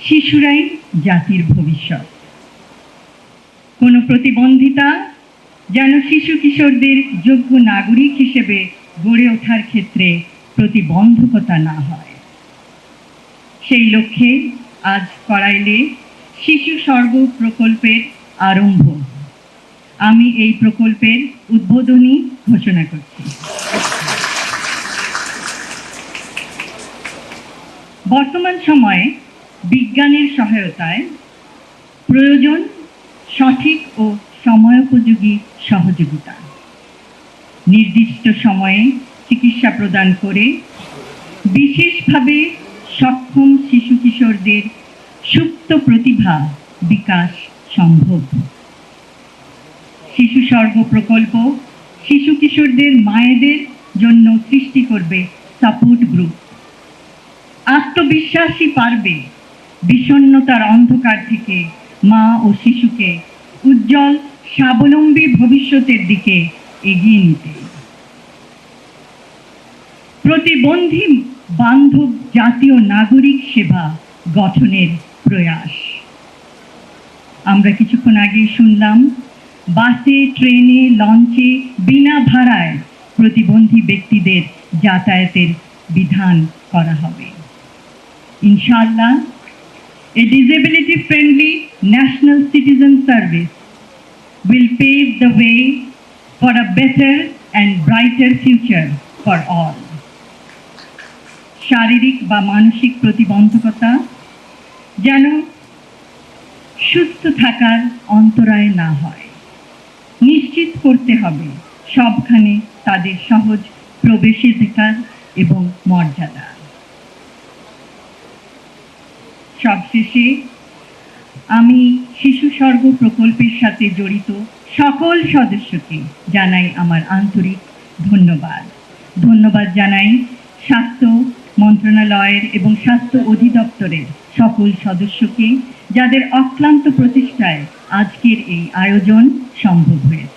শিশুরাই জাতির ভবিষ্যৎ। কোনো প্রতিবন্ধিতা যেন শিশু কিশোরদের যোগ্য নাগরিক হিসেবে গড়ে ওঠার ক্ষেত্রে প্রতিবন্ধকতা না হয়, সেই লক্ষ্যে আজ কড়াইলে শিশু স্বর্গ প্রকল্পের আরম্ভ। আমি এই প্রকল্পের উদ্বোধনী ঘোষণা করছি। বর্তমান সময়ে বিজ্ঞানের সহায়তায় প্রয়োজন সঠিক ও সময়োপযোগী সহযোগিতা। নির্দিষ্ট সময়ে চিকিৎসা প্রদান করে বিশেষভাবে সক্ষম শিশু কিশোরদের সুপ্ত প্রতিভা বিকাশ সম্ভব। শিশু স্বর্গ প্রকল্প শিশু কিশোরদের মায়েদের জন্য সৃষ্টি করবে সাপোর্ট গ্রুপ। আত্মবিশ্বাসী পারবে বিষণ্ণতার অন্ধকার থেকে মা ও শিশুকে উজ্জ্বল স্বাবলম্বী ভবিষ্যতের দিকে এগিয়ে নিতে। প্রতিবন্ধী বান্ধব জাতীয় নাগরিক সেবা গঠনের প্রয়াস। আমরা কিছুক্ষণ আগেই শুনলাম, বাসে, ট্রেনে, লঞ্চে বিনা ভাড়ায় প্রতিবন্ধী ব্যক্তিদের যাতায়াতের বিধান করা হবে। ইনশাআল্লাহ, a disability-friendly national citizen service will pave the way for a better and brighter future for all. শারীরিক বা মানসিক প্রতিবন্ধকতা যেন সুস্থ থাকার অন্তরায় না হয়, নিশ্চিত করতে হবে সবখানে তাদের সহজ প্রবেশাধিকার এবং মর্যাদা। সবশেষে আমি শিশু স্বর্গ প্রকল্পের সাথে জড়িত সকল সদস্যকে জানাই আমার আন্তরিক ধন্যবাদ। ধন্যবাদ জানাই স্বাস্থ্য মন্ত্রণালয়ের এবং স্বাস্থ্য অধিদপ্তরের সকল সদস্যকে, যাদের অক্লান্ত প্রচেষ্টায় আজকের এই আয়োজন সম্ভব হয়েছে।